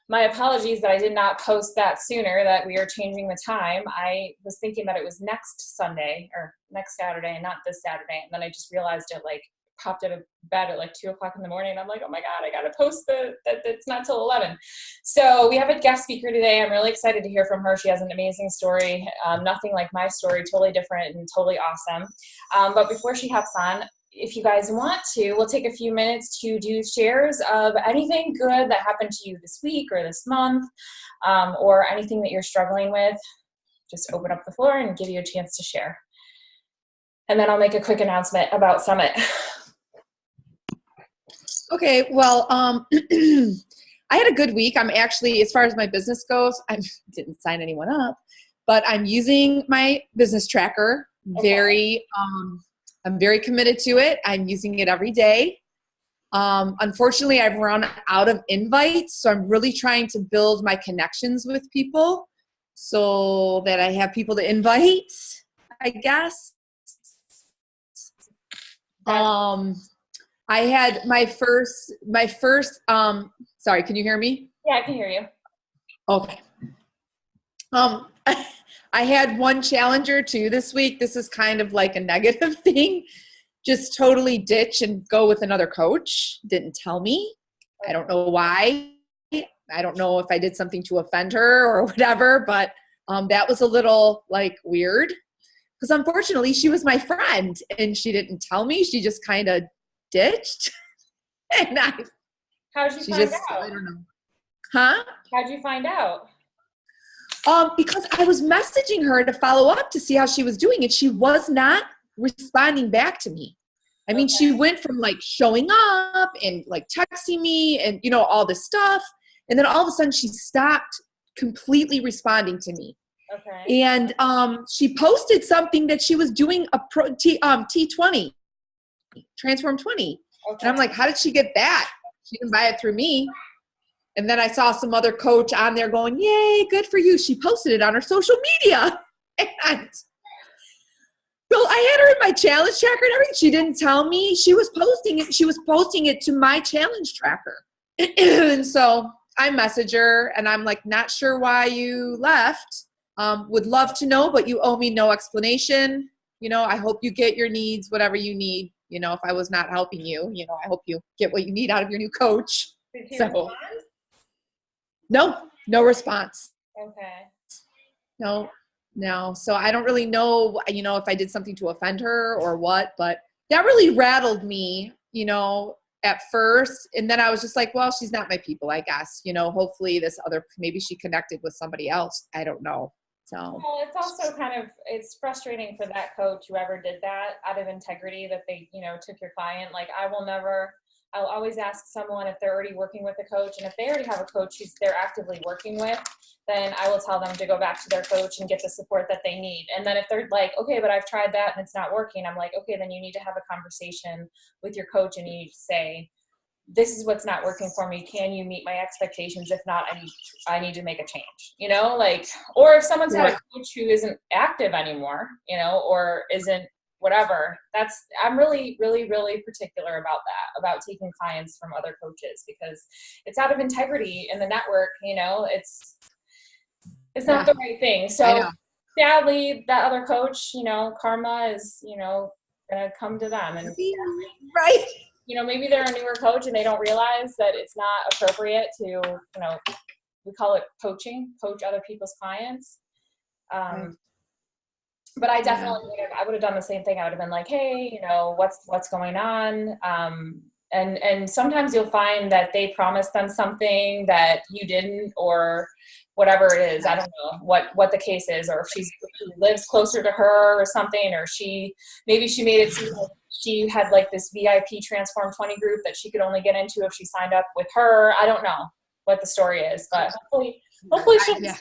My apologies that I did not post that sooner, that we are changing the time. I was thinking that it was next Sunday or next Saturday and not this Saturday. And then I just realized it like popped out of bed at like 2:00 in the morning. And I'm like, oh my God, I got to post that it's not till 11. So we have a guest speaker today. I'm really excited to hear from her. She has an amazing story. Nothing like my story, totally different and totally awesome. But before she hops on, if you guys want to, we'll take a few minutes to do shares of anything good that happened to you this week or this month, or anything that you're struggling with. Just open up the floor and give you a chance to share. And then I'll make a quick announcement about Summit. Okay, well, I had a good week. I'm actually, as far as my business goes, I didn't sign anyone up, but I'm using my business tracker very, I'm very committed to it. I'm using it every day. Unfortunately, I've run out of invites, so I'm really trying to build my connections with people so that I have people to invite, I guess. I had my first, sorry, can you hear me? Yeah, I can hear you. Okay. I had one challenger too this week. This is kind of like a negative thing. Just totally ditch and go with another coach. Didn't tell me. I don't know why. I don't know if I did something to offend her or whatever, but that was a little like weird. Because unfortunately, she was my friend and she didn't tell me. She just kind of ditched. And How'd you find out? I don't know. Huh? How'd you find out? Because I was messaging her to follow up to see how she was doing, and she was not responding back to me. I mean, she went from like showing up and like texting me and, you know, all this stuff. And then all of a sudden she stopped completely responding to me. Okay. And she posted something that she was doing a T20, Transform 20. Okay. And I'm like, how did she get that? She didn't buy it through me. And then I saw some other coach on there going, yay, good for you. She posted it on her social media. And so I had her in my challenge tracker and everything. She didn't tell me. She was posting it. She was posting it to my challenge tracker. And so I message her and I'm like, not sure why you left. Would love to know, but you owe me no explanation. You know, I hope you get your needs, whatever you need. You know, if I was not helping you, you know, I hope you get what you need out of your new coach. Did she respond? No response. Okay. No. So I don't really know, you know, if I did something to offend her or what, but that really rattled me, you know, at first. And then I was just like, well, she's not my people, I guess, you know, hopefully maybe she connected with somebody else. I don't know. So. Well, it's also it's frustrating for that coach, whoever did that, out of integrity, that they, you know, took your client. Like I'll always ask someone if they're already working with a coach, and if they already have a coach they're actively working with, then I will tell them to go back to their coach and get the support that they need. And then if they're like, okay, but I've tried that and it's not working, I'm like, okay, then you need to have a conversation with your coach and you need to say, this is what's not working for me. Can you meet my expectations? If not, I need to make a change, you know, like, or if someone's had a coach who isn't active anymore, you know, or isn't whatever, I'm really, really, really particular about that, about taking clients from other coaches, because it's out of integrity in the network, you know, it's not the right thing. So sadly, that other coach, you know, karma is, you know, going to come to them. And right. You know, maybe they're a newer coach and they don't realize that it's not appropriate to, you know, we call it poach other people's clients. But I definitely I would have done the same thing. I would have been like, hey, you know, what's going on? And sometimes you'll find that they promised them something that you didn't, or whatever it is. I don't know what the case is, or if she lives closer to her or something, or maybe she made it seem like she had like this VIP Transform 20 group that she could only get into if she signed up with her. I don't know what the story is, but hopefully she. Yeah.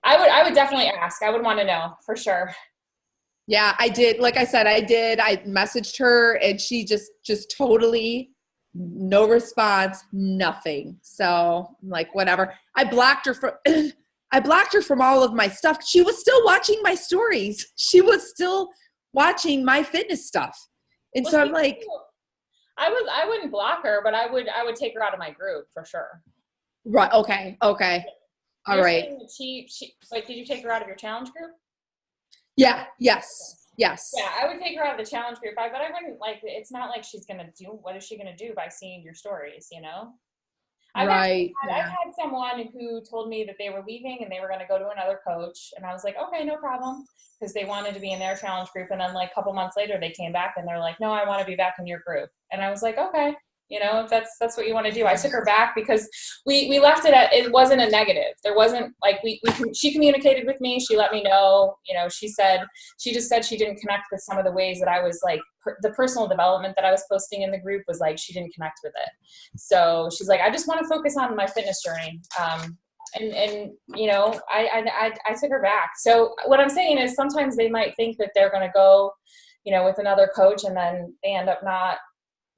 I would definitely ask. I would want to know for sure. Yeah, I did. Like I said, I did. I messaged her and she just totally no response, nothing. So I'm like, whatever. I blocked her from all of my stuff. She was still watching my stories. She was still watching my fitness stuff. And so I'm like, I wouldn't block her, but I would take her out of my group for sure. Right. Okay. Okay. All You're right. saying that she like, did you take her out of your challenge group? Yeah. Yes. Yes. Yeah, I would take her out of the challenge group. But I wouldn't like. It's not like she's gonna do. What is she gonna do by seeing your stories? You know. Right. I've Yeah. had someone who told me that they were leaving and they were going to go to another coach, and I was like, okay, no problem, because they wanted to be in their challenge group. And then like a couple months later, they came back and they're like, no, I want to be back in your group. And I was like, okay, you know, if that's what you want to do. I took her back because we left it at, it wasn't a negative. There wasn't like she communicated with me. She let me know. You know, she just said she didn't connect with some of the ways that I was like the personal development that I was posting in the group was like she didn't connect with it. So she's like, I just want to focus on my fitness journey. And you know, I took her back. So what I'm saying is sometimes they might think that they're going to go, you know, with another coach, and then they end up not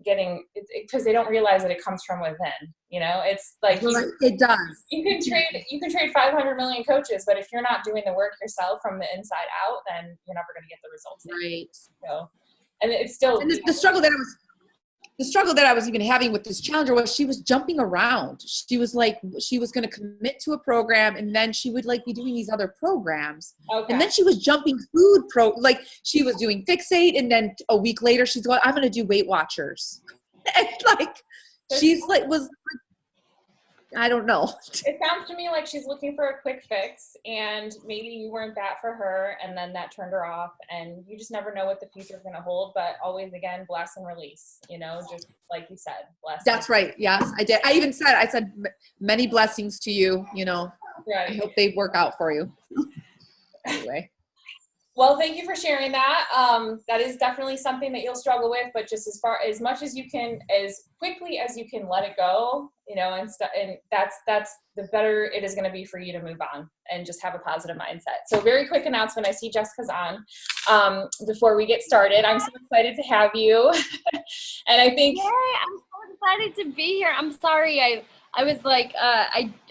getting it because they don't realize that it comes from within. You know, it's like It does. you can trade 500 million coaches, but if you're not doing the work yourself from the inside out, then you're never going to get the results. Right. So, and it's still And the struggle that I was even having with this challenger was she was jumping around. She was like, she was going to commit to a program, and then she would like be doing these other programs. okay. And then she was jumping like she was doing Fixate, and then a week later she's going, I'm going to do Weight Watchers. And like, she's like, I don't know. It sounds to me like she's looking for a quick fix, and maybe you weren't that for her, and then that turned her off, and you just never know what the future is going to hold. But always, again, bless and release, you know, just like you said, bless. That's right. Yes, I did. I said many blessings to you, you know. Right. I hope they work out for you. Anyway. Well, thank you for sharing that. That is definitely something that you'll struggle with, but just as much as you can, as quickly as you can let it go, you know, and that's the better it is going to be for you to move on and just have a positive mindset. So very quick announcement. I see Jessica's on. Before we get started, I'm so excited to have you. And I think, yay, I'm so excited to be here. I'm sorry. I was like,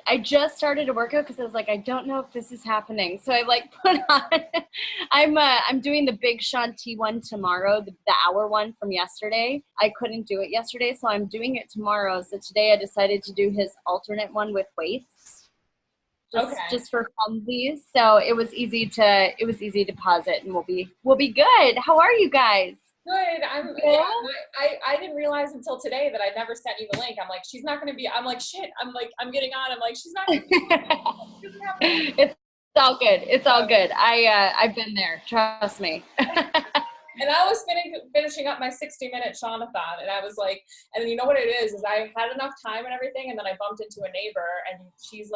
I just started a workout because I was like, I don't know if this is happening. So I like put on, I'm doing the Big Sean T1 tomorrow, the hour one from yesterday. I couldn't do it yesterday, so I'm doing it tomorrow. So today I decided to do his alternate one with weights, just for funsies. So it was easy to pause it, and we'll be good. How are you guys? good. I didn't realize until today that I'd never sent you the link. I'm like, she's not going to be, I'm like, shit. I'm like, I'm getting on. I'm like, she's not going to be. It's all good. It's all good. I've been there. Trust me. And I was finishing up my 60-minute Shaunathon, and I was like, and you know what it is I had enough time and everything, and then I bumped into a neighbor, and she's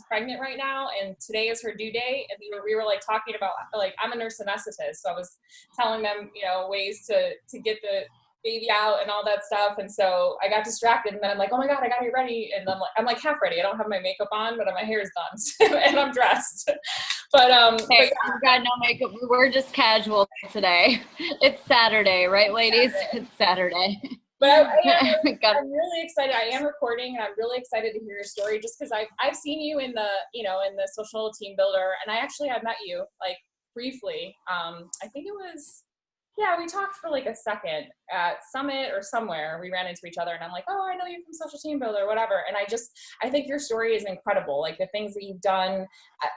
pregnant right now, and today is her due date, and we were like talking about, like, I'm a nurse anesthetist, so I was telling them, you know, ways to get the baby out and all that stuff, and so I got distracted, and then I'm like, oh my god, I gotta get ready, and I'm like half ready. I don't have my makeup on, but my hair is done, and I'm dressed. But hey, we've got no makeup. We're just casual today. It's Saturday, right, ladies? It's Saturday. But I'm really excited. I am recording, and I'm really excited to hear your story, just because I've seen you in the social team builder, and I actually had met you like briefly. I think it was. Yeah, we talked for like a second at Summit or somewhere. We ran into each other, and I'm like, oh, I know you from Social Team Builder, whatever. And I think your story is incredible. Like the things that you've done,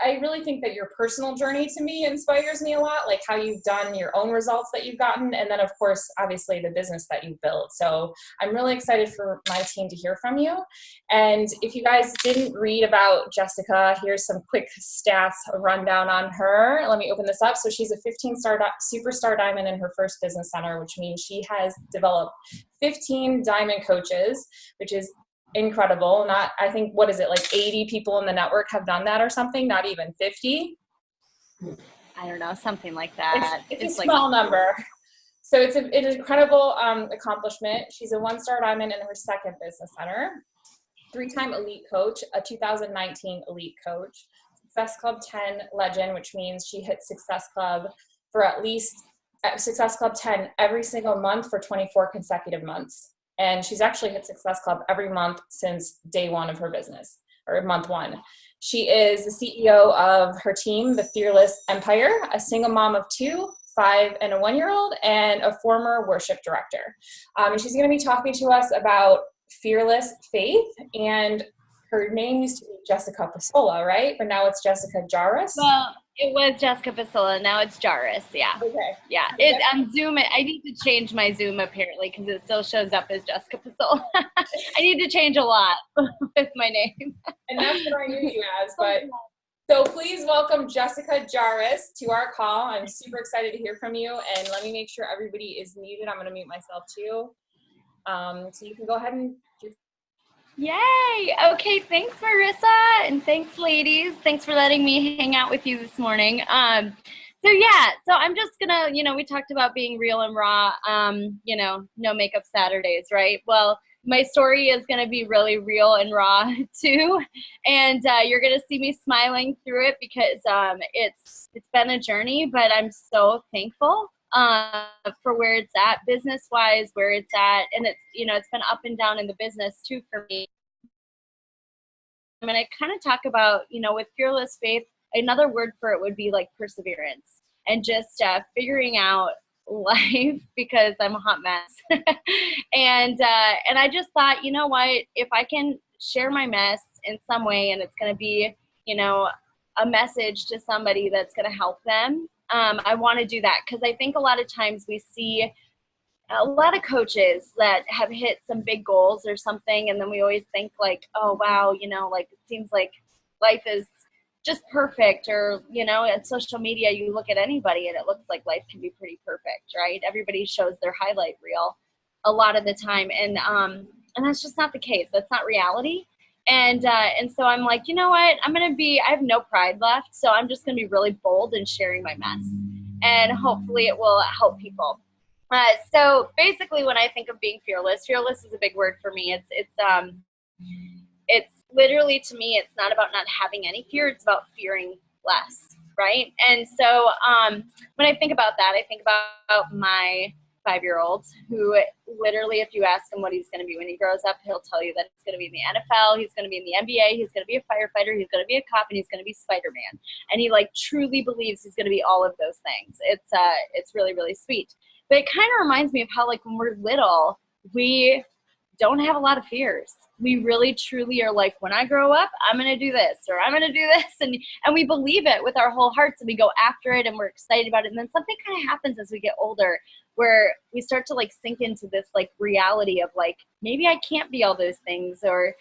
I really think that your personal journey to me inspires me a lot, like how you've done your own results that you've gotten. And then of course, obviously the business that you've built. So I'm really excited for my team to hear from you. And if you guys didn't read about Jessica, here's some quick stats, a rundown on her. Let me open this up. So she's a 15-star superstar diamond in her first business center, which means she has developed 15 diamond coaches, which is incredible. Not, I think, what is it, like 80 people in the network have done that or something, not even 50. I don't know, something like that. It's a small number. So it's an incredible accomplishment. She's a 1-star diamond in her second business center, 3-time elite coach, a 2019 elite coach, Success Club 10 legend, which means she hit Success Club for at least Success Club 10 every single month for 24 consecutive months. And she's actually hit Success Club every month since day one of her business, or month one. She is the CEO of her team, the Fearless Empire, a single mom of 2, 5, and a 1-year-old, and a former worship director. And she's going to be talking to us about fearless faith and her name used to be Jessica Pasola, right? But now it's Jessica Jarvis. Well, it was Jessica Pasola. Now it's Jarvis. Yeah. Okay. Yeah. On Zoom, I need to change my Zoom apparently because it still shows up as Jessica Pasola. I need to change a lot with my name. And that's what I knew you as. But so please welcome Jessica Jarvis to our call. I'm super excited to hear from you. And let me make sure everybody is muted. I'm going to mute myself too. So you can go ahead and Yay! Okay, thanks Marissa, and thanks ladies. Thanks for letting me hang out with you this morning. So I'm just gonna, we talked about being real and raw, no makeup Saturdays, right? Well, my story is gonna be really real and raw too, and you're gonna see me smiling through it because it's been a journey, but I'm so thankful for where it's at business wise, where it's at, and it's been up and down in the business too for me. I'm going to kind of talk about, with fearless faith, another word for it would be like perseverance and just figuring out life because I'm a hot mess. and I just thought, you know what, if I can share my mess in some way and it's going to be, a message to somebody that's going to help them, I want to do that because I think a lot of times we see a lot of coaches that have hit some big goals or something, and then we always think like, oh wow, like it seems like life is just perfect, or at social media you look at anybody and it looks like life can be pretty perfect, right? Everybody shows their highlight reel a lot of the time, and that's just not the case. That's not reality. And so I'm like, you know what, I have no pride left, so I'm just gonna be really bold in sharing my mess, and hopefully it will help people. So basically, when I think of being fearless is a big word for me. It's literally, to me, it's not about not having any fear. It's about fearing less, right? And so when I think about that, I think about my 5-year-old who literally, if you ask him what he's going to be when he grows up, he'll tell you that he's going to be in the NFL, he's going to be in the NBA, he's going to be a firefighter, he's going to be a cop, and he's going to be Spider-Man. And he truly believes he's going to be all of those things. It's really, really sweet. But it kind of reminds me of how when we're little, we don't have a lot of fears. We really truly are like, when I grow up, I'm going to do this, or I'm going to do this. And we believe it with our whole hearts, and we go after it, and we're excited about it. And then something kind of happens as we get older where we start to sink into this reality of maybe I can't be all those things, or,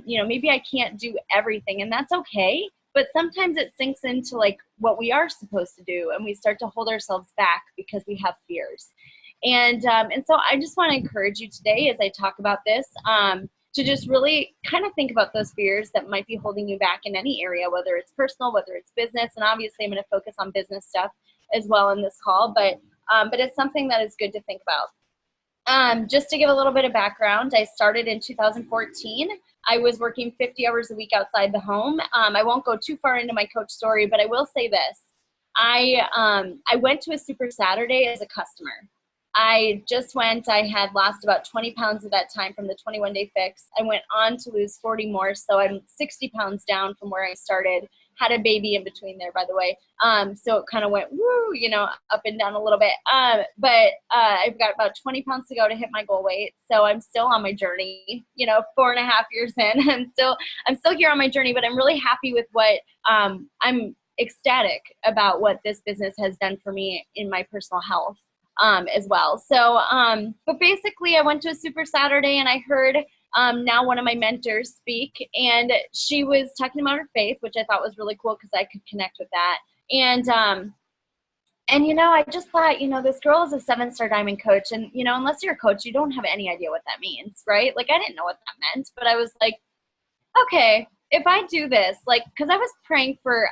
maybe I can't do everything, and that's okay. But sometimes it sinks into what we are supposed to do, and we start to hold ourselves back because we have fears. And so I just want to encourage you today as I talk about this to just really kind of think about those fears that might be holding you back in any area, whether it's personal, whether it's business. And obviously I'm going to focus on business stuff as well in this call, but it's something that is good to think about. Just to give a little bit of background, I started in 2014. I was working 50 hours a week outside the home. I won't go too far into my coach story, but I will say this. I went to a Super Saturday as a customer. I just went, I had lost about 20 pounds at that time from the 21-day fix. I went on to lose 40 more, so I'm 60 pounds down from where I started. Had a baby in between there, by the way. So it kind of went, woo, up and down a little bit. But I've got about 20 pounds to go to hit my goal weight. So I'm still on my journey, 4.5 years in. I'm still here on my journey, but I'm really happy with what, I'm ecstatic about what this business has done for me in my personal health. As well. So, but basically I went to a Super Saturday and I heard now one of my mentors speak, and she was talking about her faith, which I thought was really cool because I could connect with that. And I just thought, this girl is a 7-star diamond coach, and unless you're a coach, you don't have any idea what that means, right? I didn't know what that meant, but I was like, okay, if I do this, because I was praying for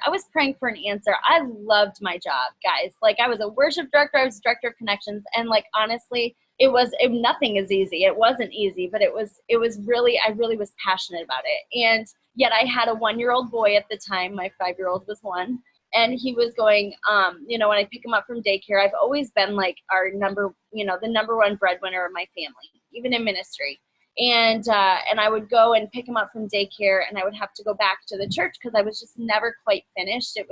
an answer. I loved my job, guys. I was a worship director, I was director of connections, and honestly, nothing is easy. It wasn't easy, but it was really, I really was passionate about it. And yet I had a 1-year-old boy at the time. My 5-year-old was 1, and he was going, when I pick him up from daycare, I've always been the number 1 breadwinner of my family, even in ministry. And I would go and pick him up from daycare, and I would have to go back to the church because I was just never quite finished. It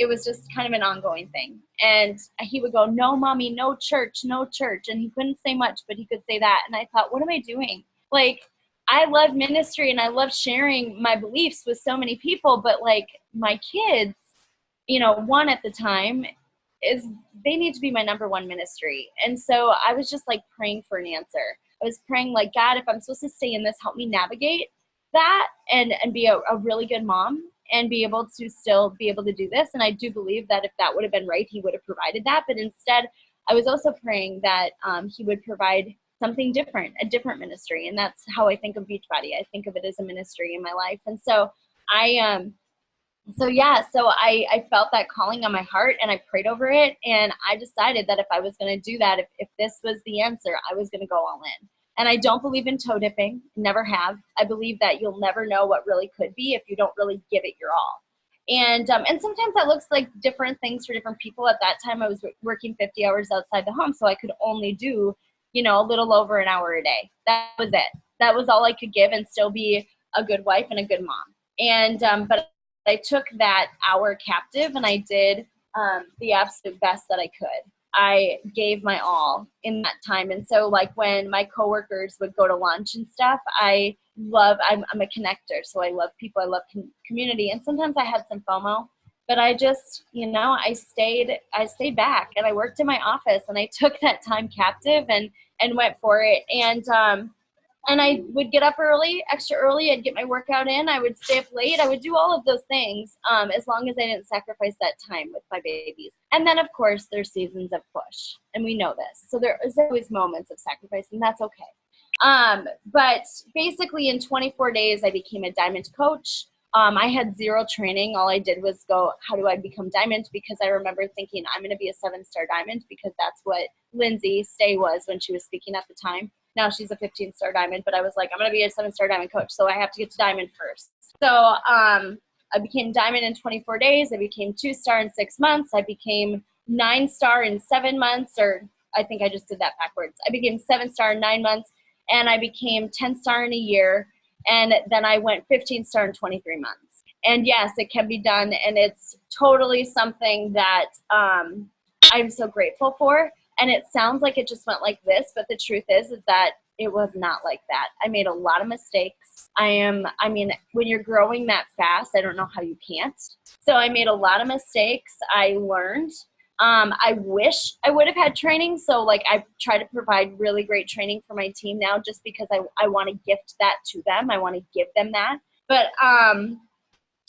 was just kind of an ongoing thing. And he would go, no, mommy, no church. And he couldn't say much, but he could say that. And I thought, what am I doing? I love ministry and I love sharing my beliefs with so many people, but like my kids, you know, one at the time is they need to be my number one ministry. And so I was just like praying for an answer. I was praying like, God, if I'm supposed to stay in this, help me navigate that and be a really good mom and be able to still be able to do this. And I do believe that if that would have been right, he would have provided that. But instead, I was also praying that he would provide something different, a different ministry. And that's how I think of Beachbody. I think of it as a ministry in my life. And so I felt that calling on my heart and I prayed over it. And I decided that if I was going to do that, if this was the answer, I was going to go all in. And I don't believe in toe dipping, never have. I believe that you'll never know what really could be if you don't really give it your all. And sometimes that looks like different things for different people. At that time, I was working 50 hours outside the home, so I could only do, you know, a little over an hour a day. That was it. That was all I could give and still be a good wife and a good mom. And but I took that hour captive and I did the absolute best that I could. I gave my all in that time. And so like when my coworkers would go to lunch and stuff, I'm a connector. So I love people. I love community. And sometimes I had some FOMO, but I just, you know, I stayed back and I worked in my office and I took that time captive and went for it. And I would get up early, extra early. I'd get my workout in. I would stay up late. I would do all of those things as long as I didn't sacrifice that time with my babies. And then, of course, there's seasons of push, and we know this. So there is always moments of sacrifice, and that's okay. But basically, in 24 days, I became a diamond coach. I had zero training. All I did was go, how do I become diamond? Because I remember thinking, I'm going to be a 7-star diamond because that's what Lindsay Stay was when she was speaking at the time. Now she's a 15-star diamond, but I was like, I'm going to be a 7-star diamond coach, so I have to get to diamond first. So I became diamond in 24 days. I became 2-star in 6 months. I became 9-star in 7 months, or I think I just did that backwards. I became 7-star in 9 months, and I became 10-star in a year, and then I went 15-star in 23 months. And yes, it can be done, and it's totally something that I'm so grateful for. And it sounds like it just went like this, but the truth is that it was not like that. I made a lot of mistakes. When you're growing that fast, I don't know how you can't. So I made a lot of mistakes. I learned. I wish I would have had training. So like I try to provide really great training for my team now just because I want to gift that to them. I want to give them that. But I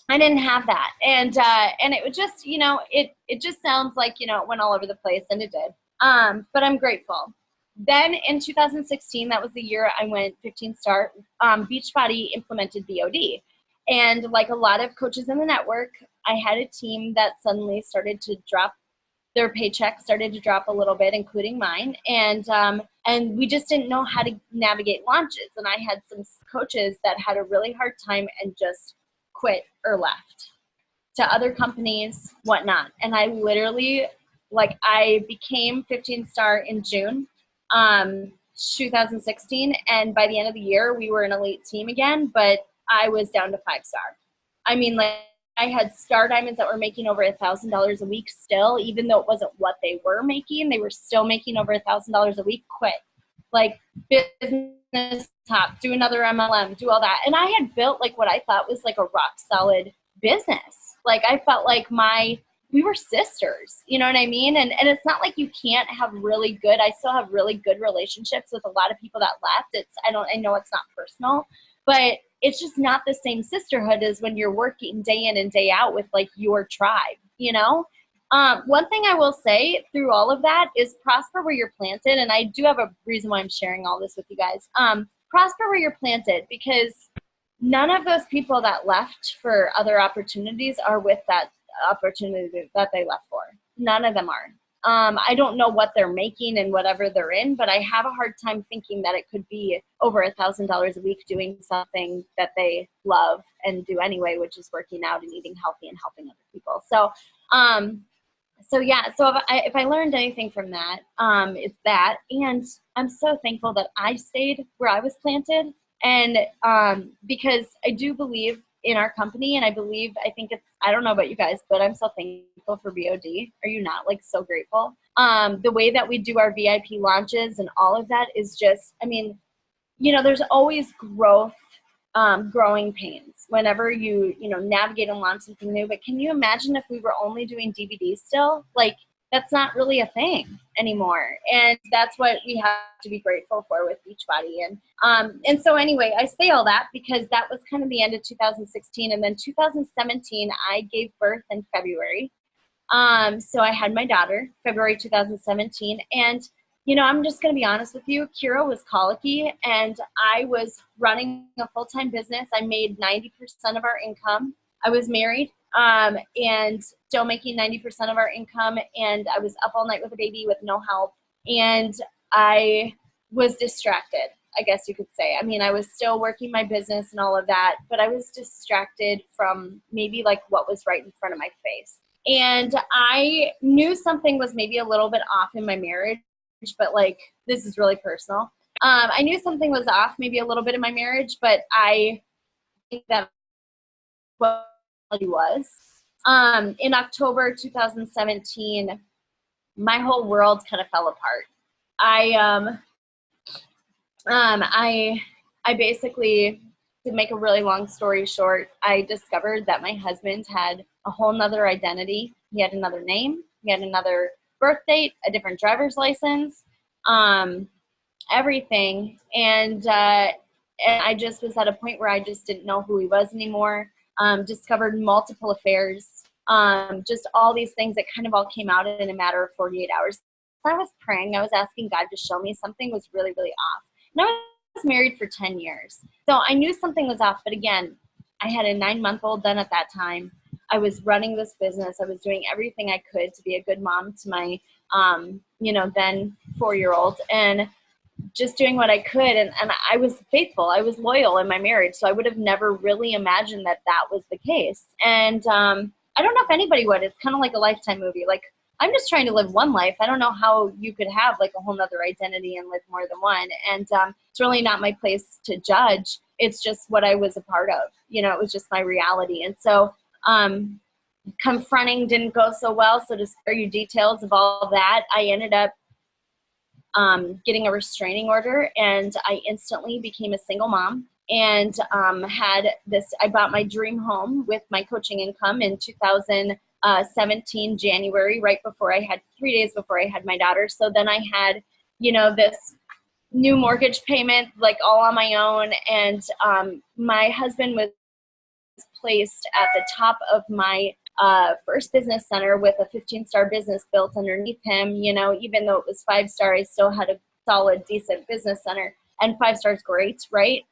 didn't have that. And it was just, you know, it just sounds like, you know, it went all over the place, and it did. But I'm grateful. Then in 2016, that was the year I went 15-star, Beachbody implemented BOD. And like a lot of coaches in the network, I had a team that suddenly started to drop, their paychecks started to drop a little bit, including mine. And we just didn't know how to navigate launches. And I had some coaches that had a really hard time and just quit or left to other companies, whatnot. And I literally, like, I became 15-star in June 2016, and by the end of the year, we were an elite team again, but I was down to 5-star. I mean, like, I had star diamonds that were making over $1,000 a week still, even though it wasn't what they were making. They were still making over $1,000 a week, quit. Like, business top, do another MLM, do all that. And I had built, like, what I thought was, like, a rock-solid business. Like, I felt like we were sisters, you know what I mean? And it's not like you can't have I still have really good relationships with a lot of people that left. I know it's not personal, but it's just not the same sisterhood as when you're working day in and day out with like your tribe, you know? One thing I will say through all of that is prosper where you're planted. And I do have a reason why I'm sharing all this with you guys. Prosper where you're planted, because none of those people that left for other opportunities are with that opportunity that they left for. None of them are. I don't know what they're making and whatever they're in, but I have a hard time thinking that it could be over $1,000 a week doing something that they love and do anyway, which is working out and eating healthy and helping other people. So if I learned anything from that, it's that. And I'm so thankful that I stayed where I was planted. And because I do believe in our company, and I don't know about you guys, but I'm so thankful for BOD. Are you not, like, so grateful? The way that we do our VIP launches and all of that is just, I mean, there's always growing pains whenever you navigate and launch something new. But can you imagine if we were only doing DVDs still? Like, that's not really a thing anymore. And that's what we have to be grateful for with Beachbody. And so anyway, I say all that because that was kind of the end of 2016. And then 2017, I gave birth in February. So I had my daughter, February 2017. And, I'm just going to be honest with you. Kira was colicky, and I was running a full-time business. I made 90% of our income. I was married. And still making 90% of our income, and I was up all night with a baby with no help, and I was distracted, I guess you could say. I mean, I was still working my business and all of that, but I was distracted from maybe like what was right in front of my face. And I knew something was maybe a little bit off in my marriage, but like, this is really personal. I knew something was off maybe a little bit in my marriage, but I think that what it was. In October 2017, my whole world kind of fell apart. I basically, to make a really long story short, I discovered that my husband had a whole nother identity. He had another name. He had another birth date, a different driver's license, everything. And I just was at a point where I just didn't know who he was anymore. Discovered multiple affairs, just all these things that kind of all came out in a matter of 48 hours. I was praying. I was asking God to show me something was really, really off. And I was married for 10 years. So I knew something was off. But again, I had a 9-month-old then at that time. I was running this business. I was doing everything I could to be a good mom to my, then 4-year-old. And just doing what I could. And I was faithful. I was loyal in my marriage. So I would have never really imagined that that was the case. And I don't know if anybody would. It's kind of like a Lifetime movie. Like, I'm just trying to live one life. I don't know how you could have like a whole nother identity and live more than one. And it's really not my place to judge. It's just what I was a part of. It was just my reality. And so confronting didn't go so well. So to spare you details of all that, I ended up getting a restraining order, and I instantly became a single mom and I bought my dream home with my coaching income in 2017, January, 3 days before I had my daughter. So then I had, this new mortgage payment, like all on my own. And my husband was placed at the top of my first business center with a 15-star business built underneath him. Even though it was 5-star, I still had a solid, decent business center, and 5 stars great, right?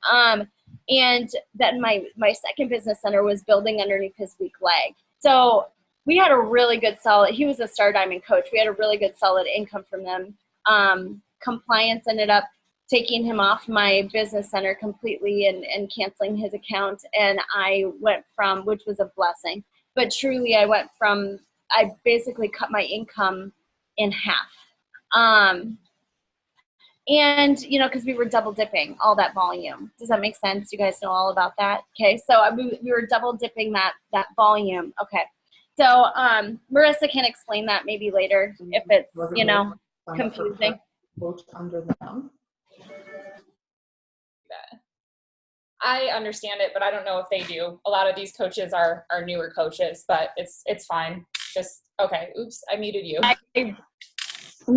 And then my second business center was building underneath his weak leg. So we had a really good solid, he was a Star Diamond coach. We had a really good solid income from them. Compliance ended up taking him off my business center completely and canceling his account. And I went from, which was a blessing, but truly I basically cut my income in half. And, because we were double dipping all that volume. Does that make sense? You guys know all about that? Okay. So we were double dipping that volume. Okay. So Marissa can explain that maybe later if it's, confusing. Coach under them. I understand it, but I don't know if they do. A lot of these coaches are newer coaches, but it's fine. Just, okay. Oops, I muted you.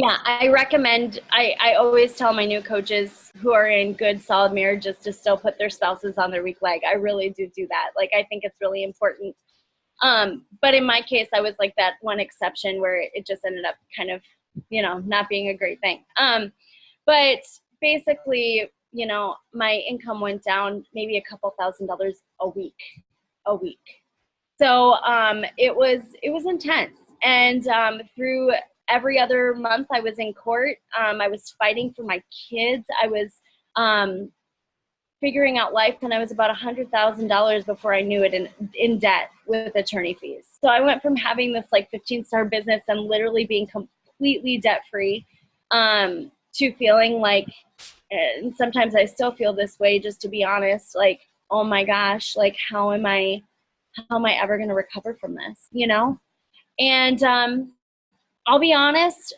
I recommend, I always tell my new coaches who are in good, solid marriages to still put their spouses on their weak leg. I really do that. Like, I think it's really important. But in my case, I was like that one exception where it just ended up kind of, not being a great thing. But basically, my income went down maybe a couple $1,000s a week. So it was intense. And through every other month I was in court, I was fighting for my kids. I was figuring out life, and I was about $100,000 before I knew it in debt with attorney fees. So I went from having this like 15-star business and literally being completely debt-free to feeling like, and sometimes I still feel this way, just to be honest, like, oh my gosh, like how am I ever going to recover from this, And I'll be honest,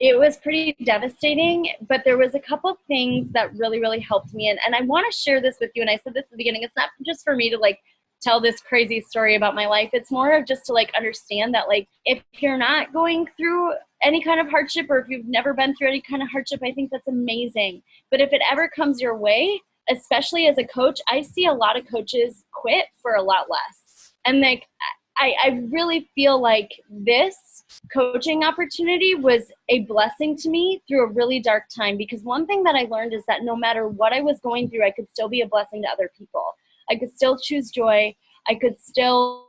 it was pretty devastating, but there was a couple things that really, really helped me. And I want to share this with you. And I said this at the beginning, it's not just for me to like tell this crazy story about my life. It's more of just to like understand that like, if you're not going through any kind of hardship, or if you've never been through any kind of hardship, I think that's amazing. But if it ever comes your way, especially as a coach, I see a lot of coaches quit for a lot less. And like, I really feel like this coaching opportunity was a blessing to me through a really dark time, because one thing that I learned is that no matter what I was going through, I could still be a blessing to other people. I could still choose joy. I could still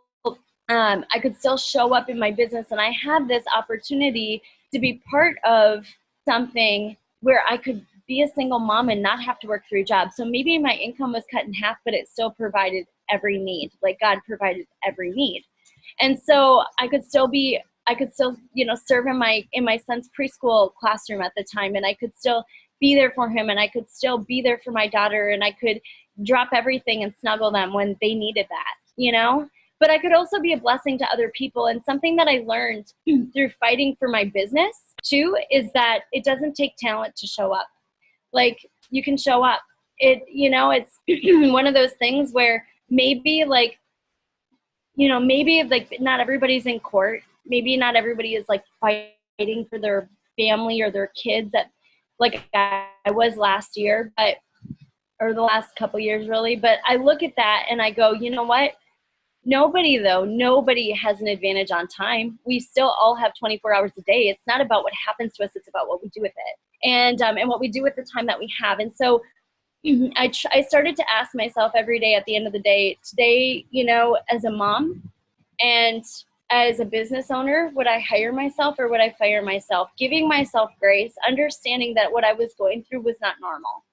show up in my business. And I had this opportunity to be part of something where I could be a single mom and not have to work 3 jobs. So maybe my income was cut in half, but it still provided every need. Like God provided every need. And so I could still, you know, serve in my son's preschool classroom at the time. And I could still be there for him. And I could still be there for my daughter. And I could drop everything and snuggle them when they needed that, you know? But I could also be a blessing to other people. And something that I learned through fighting for my business too is that it doesn't take talent to show up. Like, you can show up. You know, it's one of those things where maybe like, you know, maybe like not everybody's in court. Maybe not everybody is like fighting for their family or their kids that like I was last year, or the last couple years really. But I look at that and I go, you know what? Nobody has an advantage on time. We still all have 24 hours a day. It's not about what happens to us. It's about what we do with it, and what we do with the time that we have. And so I started to ask myself every day at the end of the day, today, you know, as a mom and as a business owner, would I hire myself or would I fire myself? Giving myself grace, understanding that what I was going through was not normal.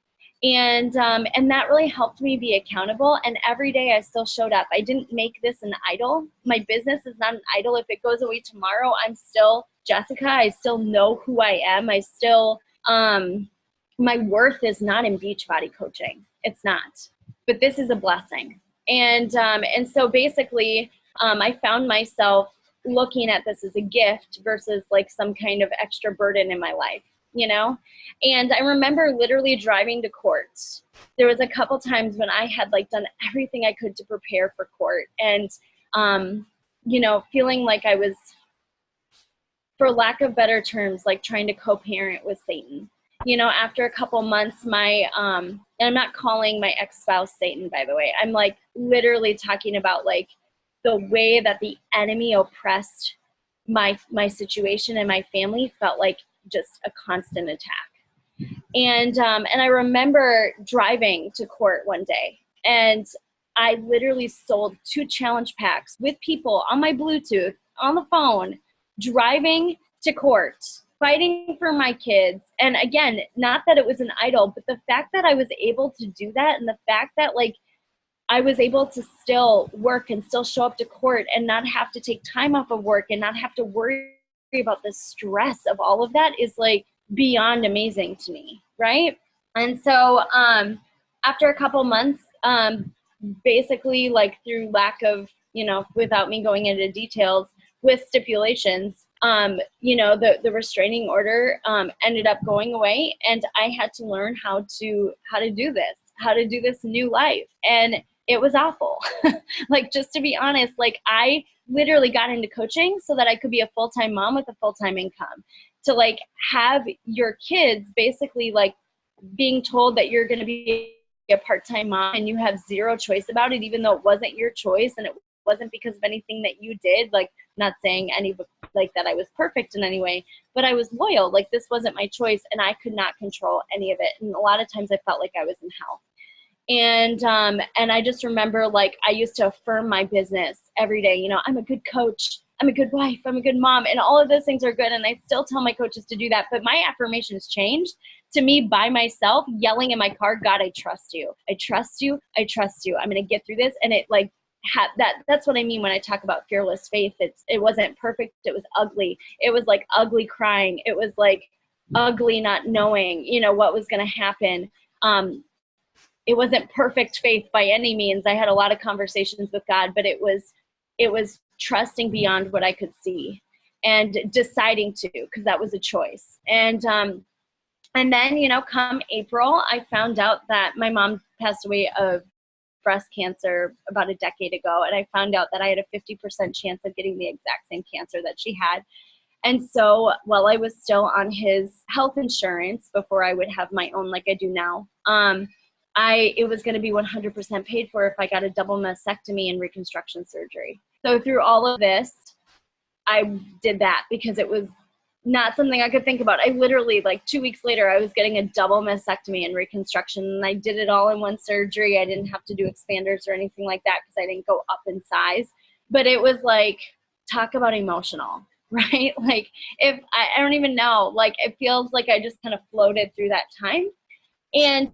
And that really helped me be accountable. And every day I still showed up. I didn't make this an idol. My business is not an idol. If it goes away tomorrow, I'm still Jessica. I still know who I am. I still, my worth is not in Beachbody coaching. It's not, but this is a blessing. And so basically, I found myself looking at this as a gift versus like some kind of extra burden in my life, you know? And I remember literally driving to court. There was a couple times when I had like done everything I could to prepare for court, and, you know, feeling like I was, for lack of better terms, like trying to co-parent with Satan. You know, after a couple months, and I'm not calling my ex-spouse Satan, by the way. I'm like literally talking about like the way that the enemy oppressed my situation and my family felt like just a constant attack. And I remember driving to court one day, and I literally sold 2 challenge packs with people on my Bluetooth, on the phone, driving to court, fighting for my kids. And again, not that it was an idol, but the fact that I was able to do that, and the fact that like I was able to still work and still show up to court and not have to take time off of work and not have to worry about the stress of all of that is like beyond amazing to me, right? And so after a couple months, basically like through lack of, you know, without me going into details, with stipulations, you know, the restraining order ended up going away, and I had to learn how to do this new life. And it was awful. Like, just to be honest, like I literally got into coaching so that I could be a full-time mom with a full-time income, to like have your kids basically like being told that you're going to be a part-time mom and you have zero choice about it, even though it wasn't your choice and it wasn't because of anything that you did. Like, not saying any like that I was perfect in any way, but I was loyal. Like, this wasn't my choice and I could not control any of it. And a lot of times I felt like I was in hell. And I just remember, like, I used to affirm my business every day. You know, I'm a good coach, I'm a good wife, I'm a good mom, and all of those things are good. And I still tell my coaches to do that. But my affirmations changed to me by myself, yelling in my car, God, I trust you. I trust you. I trust you. I'm going to get through this. And it like that's what I mean when I talk about fearless faith. It wasn't perfect. It was ugly. It was like ugly crying. It was like ugly not knowing, you know, what was going to happen. It wasn't perfect faith by any means. I had a lot of conversations with God, but it was trusting beyond what I could see. and deciding to, because that was a choice. And then, you know, come April, I found out that my mom passed away of breast cancer about a decade ago. And I found out that I had a 50% chance of getting the exact same cancer that she had. And so while I was still on his health insurance before I would have my own like I do now, it was going to be 100% paid for if I got a double mastectomy and reconstruction surgery. So through all of this, I did that because it was not something I could think about. I literally, like 2 weeks later, I was getting a double mastectomy and reconstruction, and I did it all in one surgery. I didn't have to do expanders or anything like that because I didn't go up in size. But it was like, talk about emotional, right? Like, if I don't even know, like, it feels like I just kind of floated through that time. And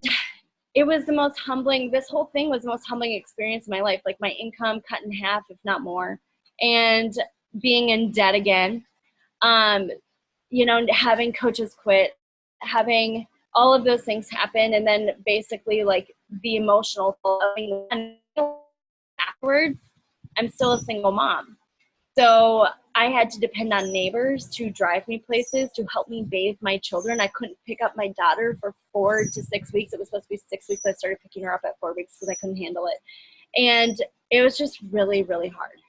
it was the most humbling, this whole thing was the most humbling experience in my life. Like, my income cut in half, if not more, and being in debt again. You know, having coaches quit, having all of those things happen, and then basically like the emotional afterwards, I'm still a single mom. So I had to depend on neighbors to drive me places, to help me bathe my children. I couldn't pick up my daughter for 4 to 6 weeks. It was supposed to be 6 weeks. I started picking her up at 4 weeks because I couldn't handle it. And it was just really, really hard.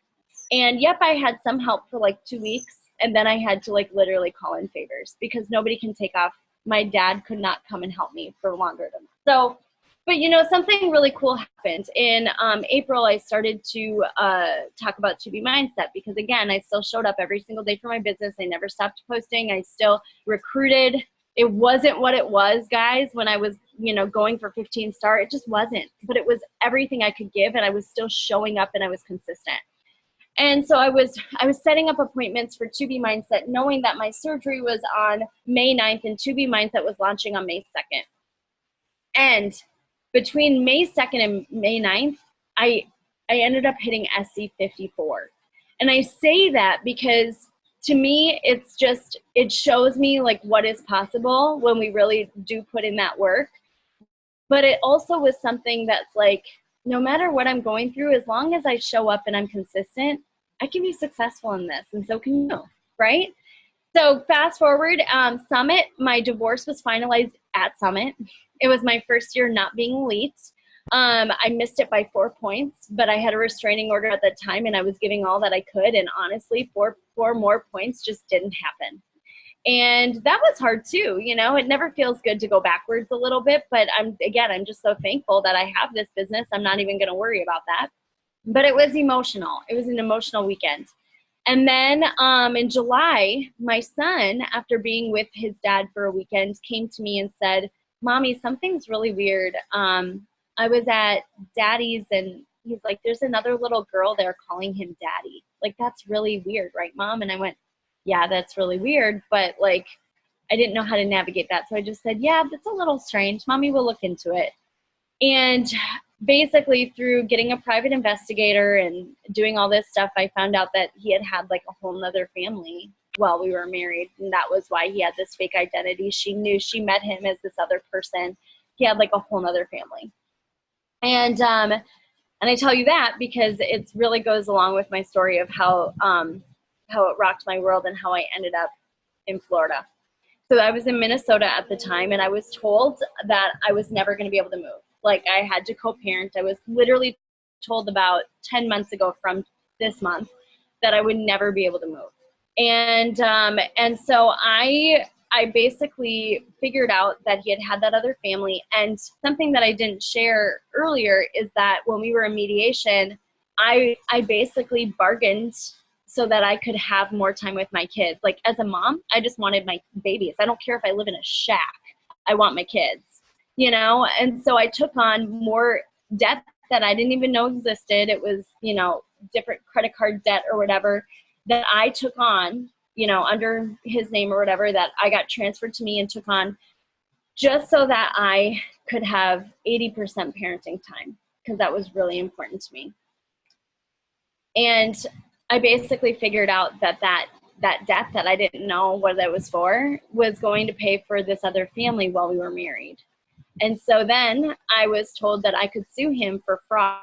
And yep, I had some help for like 2 weeks. And then I had to like literally call in favors because nobody can take off. My dad could not come and help me for longer than that. So, but you know, something really cool happened. In April, I started to talk about To Be Mindset because again, I still showed up every single day for my business. I never stopped posting. I still recruited. It wasn't what it was, guys, when I was, you know, going for 15 star. It just wasn't, but it was everything I could give, and I was still showing up and I was consistent. And so I was setting up appointments for To Be Mindset, knowing that my surgery was on May 9th and To Be Mindset was launching on May 2nd. And between May 2nd and May 9th, I ended up hitting SC 54. And I say that because to me, it's just, it shows me like what is possible when we really do put in that work. But it also was something that's like, no matter what I'm going through, as long as I show up and I'm consistent, I can be successful in this, and so can you, right? So fast forward, Summit, my divorce was finalized at Summit. It was my first year not being elite. I missed it by 4 points, but I had a restraining order at that time, and I was giving all that I could, and honestly, four more points just didn't happen. And that was hard too, you know. It never feels good to go backwards a little bit, but I'm just so thankful that I have this business. I'm not even going to worry about that. But it was emotional. It was an emotional weekend. And then in July, my son, after being with his dad for a weekend, came to me and said, "Mommy, something's really weird. I was at Daddy's and he's like, there's another little girl there calling him Daddy. Like, that's really weird, right, Mom?" And I went, "Yeah, that's really weird, but like, I didn't know how to navigate that." So I just said, "Yeah, that's a little strange. Mommy will look into it." And basically through getting a private investigator and doing all this stuff, I found out that he had like a whole nother family while we were married. And that was why he had this fake identity. She knew she met him as this other person. He had like a whole nother family. And I tell you that because it really goes along with my story of how it rocked my world and how I ended up in Florida. So I was in Minnesota at the time, and I was told that I was never going to be able to move. Like, I had to co-parent. I was literally told about 10 months ago from this month that I would never be able to move. And so I basically figured out that he had that other family. And something that I didn't share earlier is that when we were in mediation, I basically bargained so that I could have more time with my kids. Like, as a mom, I just wanted my babies. I don't care if I live in a shack. I want my kids, you know? And so I took on more debt that I didn't even know existed. It was, you know, different credit card debt or whatever that I took on, you know, under his name or whatever, that I got transferred to me and took on just so that I could have 80% parenting time, because that was really important to me. And I basically figured out that debt that I didn't know what it was for was going to pay for this other family while we were married. And so then I was told that I could sue him for fraud.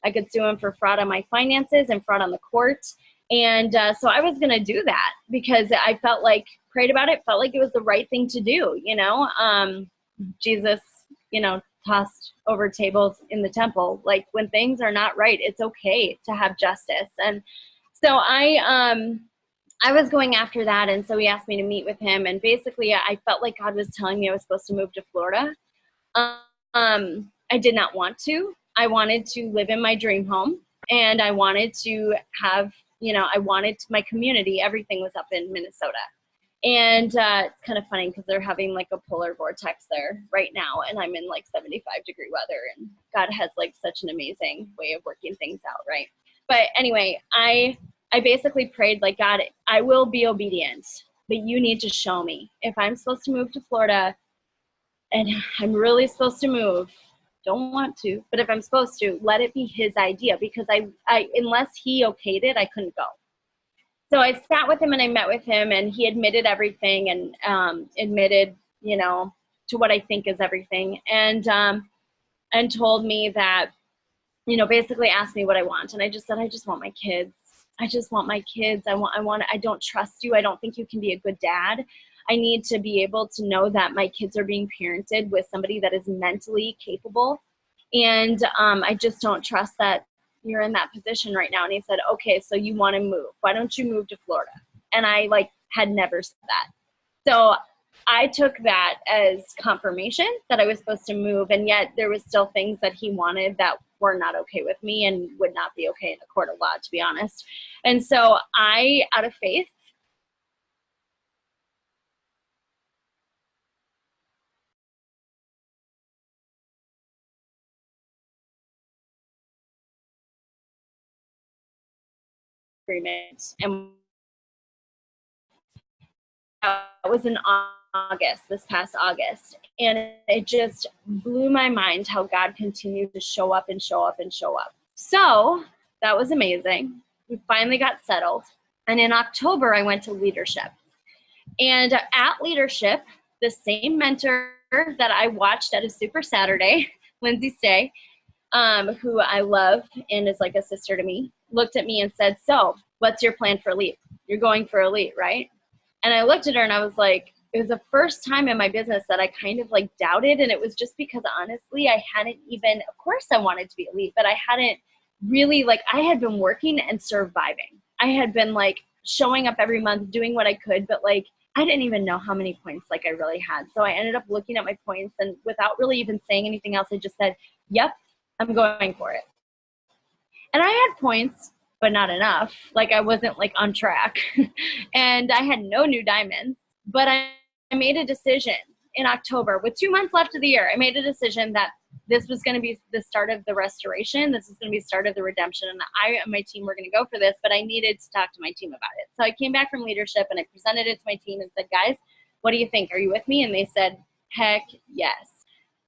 I could sue him for fraud on my finances and fraud on the court. And so I was going to do that because I felt like, prayed about it, felt like it was the right thing to do, you know. Jesus, you know, tossed over tables in the temple. Like, when things are not right, it's okay to have justice. And so I was going after that, and so he asked me to meet with him, and basically I felt like God was telling me I was supposed to move to Florida. I did not want to. I wanted to live in my dream home, and I wanted to have, you know, I wanted my community, everything was up in Minnesota. And it's kind of funny because they're having like a polar vortex there right now, and I'm in like 75-degree weather, and God has like such an amazing way of working things out, right? But anyway, I basically prayed like, God, I will be obedient, but you need to show me if I'm supposed to move to Florida, and I'm really supposed to move. Don't want to, but if I'm supposed to, let it be his idea, because I unless he okayed it, I couldn't go. So I sat with him and I met with him, and he admitted everything, and admitted, you know, to what I think is everything, and told me that, you know, basically asked me what I want. And I just said, I just want my kids. I just want my kids. I don't trust you. I don't think you can be a good dad. I need to be able to know that my kids are being parented with somebody that is mentally capable. And I just don't trust that you're in that position right now. And he said, okay, so you want to move. Why don't you move to Florida? And I like had never said that. So I took that as confirmation that I was supposed to move. And yet there was still things that he wanted that were not okay with me and would not be okay in a court of law, to be honest. And so I, out of faith, agreement, and that was in August, this past August. And it just blew my mind how God continued to show up and show up and show up. So that was amazing. We finally got settled. And in October, I went to leadership. And at leadership, the same mentor that I watched at a Super Saturday, Lindsay Stay, who I love and is like a sister to me, looked at me and said, so what's your plan for elite? You're going for elite, right? And I looked at her and I was like, it was the first time in my business that I kind of like doubted. And it was just because honestly, I hadn't even, of course I wanted to be elite, but I hadn't really, like, I had been working and surviving. I had been like showing up every month, doing what I could, but like, I didn't even know how many points like I really had. So I ended up looking at my points, and without really even saying anything else, I just said, yep, I'm going for it. And I had points, but not enough. Like, I wasn't like on track. And I had no new diamonds, but I made a decision in October with 2 months left of the year. I made a decision that this was going to be the start of the restoration. This is going to be the start of the redemption. And I and my team were going to go for this, but I needed to talk to my team about it. So I came back from leadership and I presented it to my team and said, guys, what do you think? Are you with me? And they said, heck yes.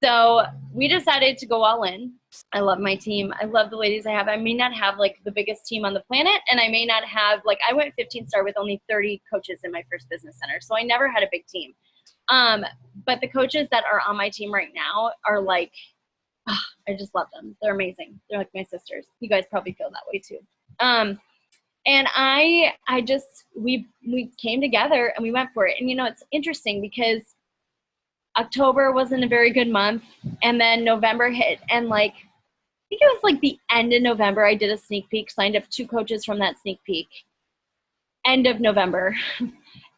So we decided to go all in. I love my team. I love the ladies I have. I may not have like the biggest team on the planet, and I may not have, like, I went 15-star with only 30 coaches in my first business center. So I never had a big team. But the coaches that are on my team right now are like, oh, I just love them. They're amazing. They're like my sisters. You guys probably feel that way too. And I just, we came together and we went for it. And you know, it's interesting because October wasn't a very good month, and then November hit, and like, I think it was like the end of November, I did a sneak peek, signed up 2 coaches from that sneak peek, end of November.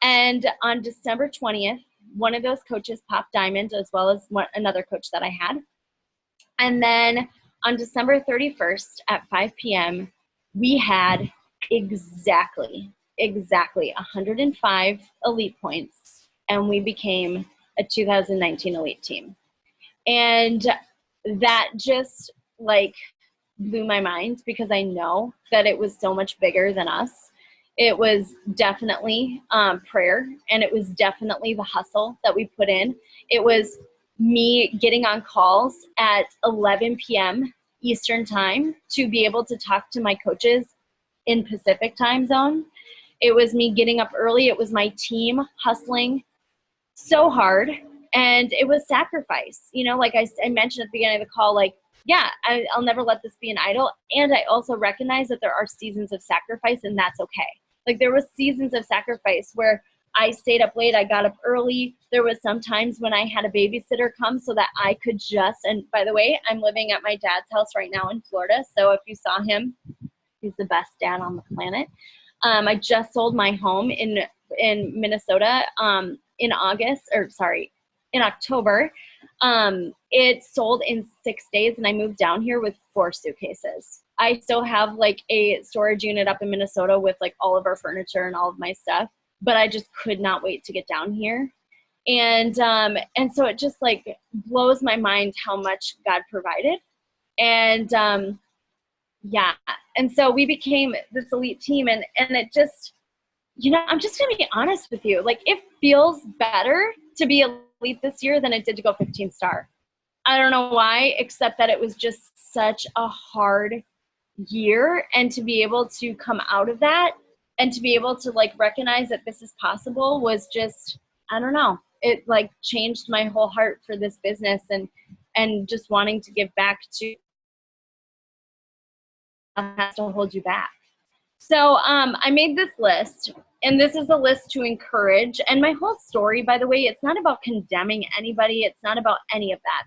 And on December 20th, one of those coaches popped diamond, as well as another coach that I had. And then on December 31st at 5 p.m., we had exactly 105 elite points, and we became a 2019 elite team. And that just like blew my mind, because I know that it was so much bigger than us. It was definitely prayer, and it was definitely the hustle that we put in. It was me getting on calls at 11 p.m. Eastern time to be able to talk to my coaches in Pacific time zone. It was me getting up early. It was my team hustling so hard, and it was sacrifice. You know, like I mentioned at the beginning of the call, like, yeah, I'll never let this be an idol. And I also recognize that there are seasons of sacrifice, and that's okay. Like there was seasons of sacrifice where I stayed up late, I got up early. There was some times when I had a babysitter come so that I could just, and by the way, I'm living at my dad's house right now in Florida. So if you saw him, he's the best dad on the planet. I just sold my home in Minnesota in October. It sold in 6 days, and I moved down here with 4 suitcases. I still have like a storage unit up in Minnesota with like all of our furniture and all of my stuff, but I just could not wait to get down here. And so it just like blows my mind how much God provided. And yeah, and so we became this elite team, and it just, you know, I'm just gonna be honest with you, like it feels better to be elite this year than it did to go 15-star. I don't know why, except that it was just such a hard year, and to be able to come out of that and to be able to like recognize that this is possible was just, I don't know, it like changed my whole heart for this business, and just wanting to give back to has to hold you back. So I made this list, and this is a list to encourage. And my whole story, by the way, it's not about condemning anybody. It's not about any of that.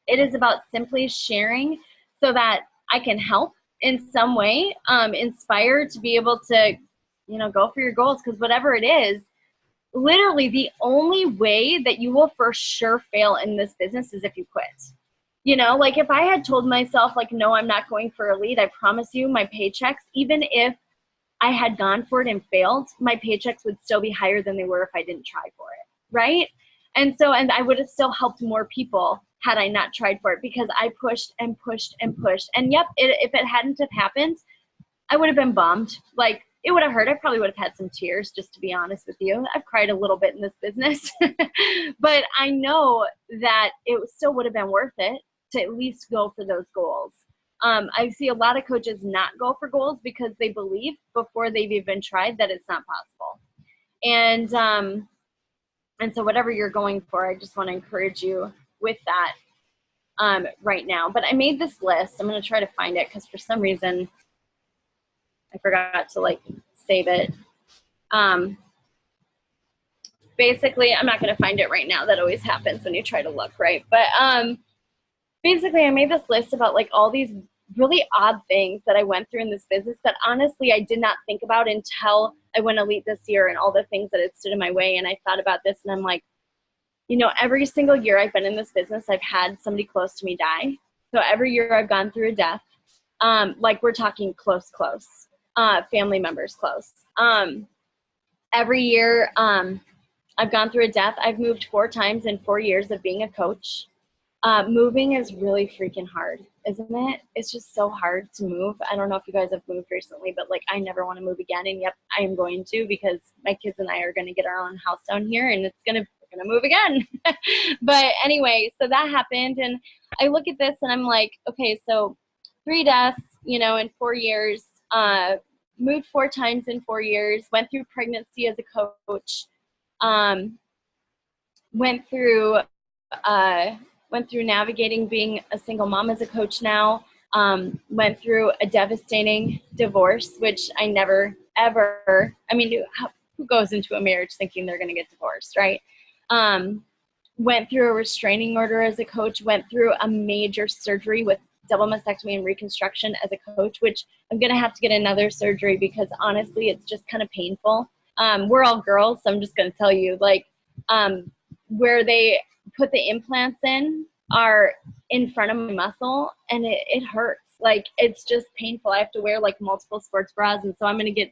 It is about simply sharing so that I can help in some way, inspire to be able to, you know, go for your goals. Because whatever it is, literally the only way that you will for sure fail in this business is if you quit. You know, like if I had told myself like, no, I'm not going for elite, I promise you my paychecks, even if I had gone for it and failed, my paychecks would still be higher than they were if I didn't try for it. Right. And I would have still helped more people had I not tried for it, because I pushed and pushed and pushed. And yep, if it hadn't have happened, I would have been bummed. Like it would have hurt. I probably would have had some tears, just to be honest with you. I've cried a little bit in this business, but I know that it still would have been worth it to at least go for those goals. I see a lot of coaches not go for goals because they believe before they've even tried that it's not possible. And so whatever you're going for, I just want to encourage you with that right now. But I made this list. I'm going to try to find it because for some reason I forgot to like save it. Basically, I'm not going to find it right now. That always happens when you try to look, right? But basically, I made this list about like all these really odd things that I went through in this business that honestly I did not think about until I went elite this year, and all the things that had stood in my way. And I thought about this, and I'm like, you know, every single year I've been in this business, I've had somebody close to me die. So every year I've gone through a death. Like we're talking close, family members close. Every year I've gone through a death. I've moved 4 times in 4 years of being a coach. Moving is really freaking hard, isn't it? It's just so hard to move. I don't know if you guys have moved recently, but like I never want to move again. And yep, I am going to, because my kids and I are going to get our own house down here, and we're going to move again. But anyway, so that happened, and I look at this and I'm like, okay, so 3 deaths, you know, in 4 years, moved 4 times in 4 years, went through pregnancy as a coach, went through navigating being a single mom as a coach now, went through a devastating divorce, which I never, ever, I mean, who goes into a marriage thinking they're going to get divorced, right? Went through a restraining order as a coach, went through a major surgery with double mastectomy and reconstruction as a coach, which I'm going to have to get another surgery because honestly, it's just kind of painful. We're all girls, so I'm just going to tell you, like, where they put the implants in are in front of my muscle, and it hurts. Like, it's just painful. I have to wear like multiple sports bras, and so I'm going to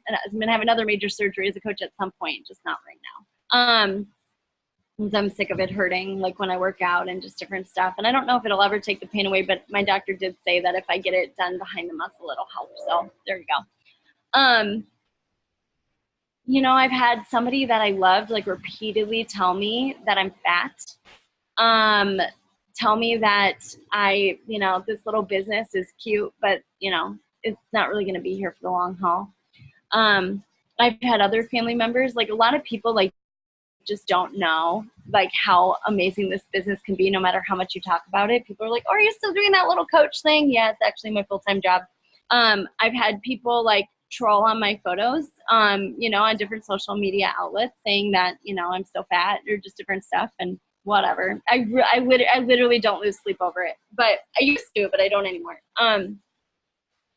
have another major surgery as a coach at some point, just not right now. I'm sick of it hurting, like when I work out and just different stuff. And I don't know if it'll ever take the pain away, but my doctor did say that if I get it done behind the muscle, it'll help. So there you go. You know, I've had somebody that I loved like repeatedly tell me that I'm fat. Tell me that you know, this little business is cute, but you know, it's not really going to be here for the long haul. I've had other family members, like a lot of people like just don't know like how amazing this business can be no matter how much you talk about it. People are like, oh, are you still doing that little coach thing? Yeah, it's actually my full-time job. I've had people like troll on my photos, you know, on different social media outlets saying that, you know, I'm still fat or just different stuff and whatever. I literally don't lose sleep over it, but I used to, but I don't anymore.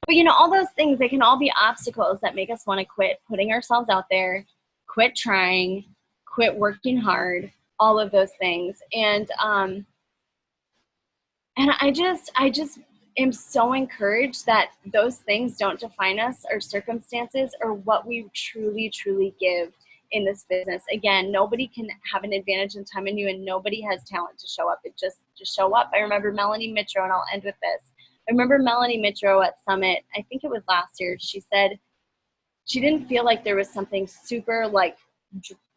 But, you know, all those things, they can all be obstacles that make us want to quit putting ourselves out there, quit trying, quit working hard, all of those things. And I just am so encouraged that those things don't define us or circumstances or what we truly, truly give in this business. Again, nobody can have an advantage in time in you, and nobody has talent to show up. It just show up. I remember Melanie Mitro, and I'll end with this. I remember Melanie Mitro at Summit, I think it was last year, she said she didn't feel like there was something super, like,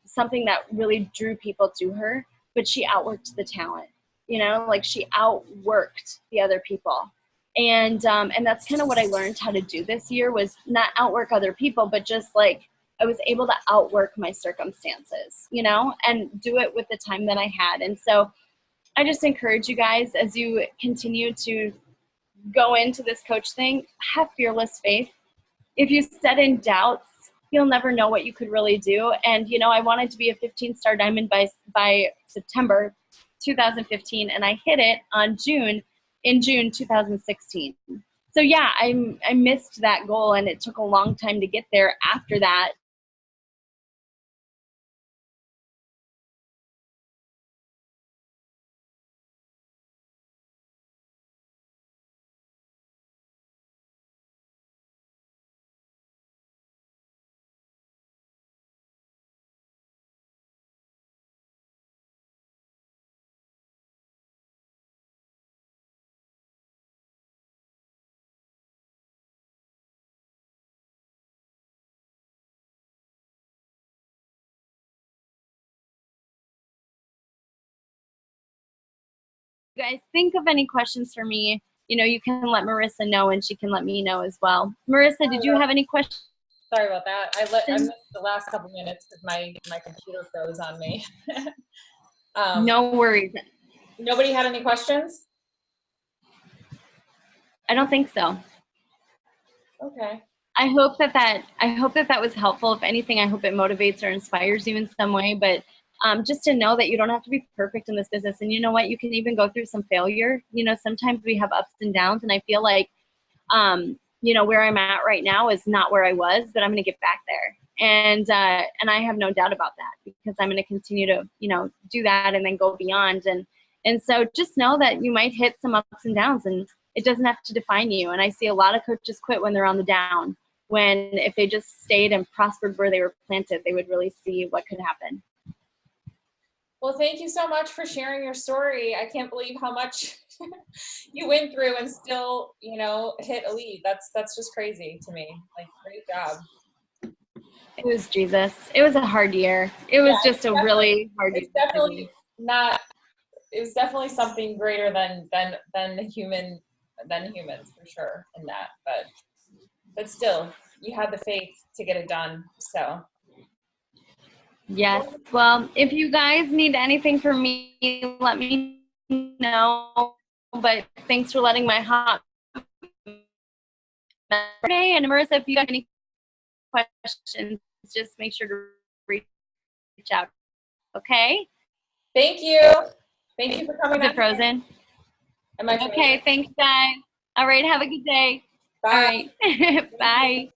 something that really drew people to her, but she outworked the talent, you know, like she outworked the other people. And that's kind of what I learned how to do this year, was not outwork other people, but just like I was able to outwork my circumstances, you know, and do it with the time that I had. And so I just encourage you guys, as you continue to go into this coach thing, have fearless faith. If you set in doubts, you'll never know what you could really do. And, you know, I wanted to be a 15-star diamond by September 2015, and I hit it in June 2016. So yeah, I missed that goal, and it took a long time to get there after that. You guys think of any questions for me, you know, you can let Marissa know, and she can let me know as well. Marissa, did you have any questions? Sorry about that. I missed the last couple minutes because my computer froze on me. No worries. Nobody had any questions? I don't think so. Okay. I hope that was helpful. If anything, I hope it motivates or inspires you in some way. But just to know that you don't have to be perfect in this business. And you know what? You can even go through some failure. You know, sometimes we have ups and downs. And I feel like, you know, where I'm at right now is not where I was, but I'm going to get back there. And I have no doubt about that, because I'm going to continue to, you know, do that and then go beyond. And so just know that you might hit some ups and downs, and it doesn't have to define you. And I see a lot of coaches quit when they're on the down, when if they just stayed and prospered where they were planted, they would really see what could happen. Well, thank you so much for sharing your story. I can't believe how much you went through and still, you know, hit a lead. That's just crazy to me. Like, great job. It was Jesus. It was a hard year. It was just a really hard year. It's definitely not. It was definitely something greater than humans for sure in that. But still, you had the faith to get it done. So. Yes. Well, if you guys need anything from me, let me know. But thanks for letting my hot day. And Marissa, if you have any questions, just make sure to reach out. Okay? Thank you. Thank you for coming. Is it frozen? Am I frozen? Okay, thanks, guys. All right, have a good day. Bye. All right. Bye.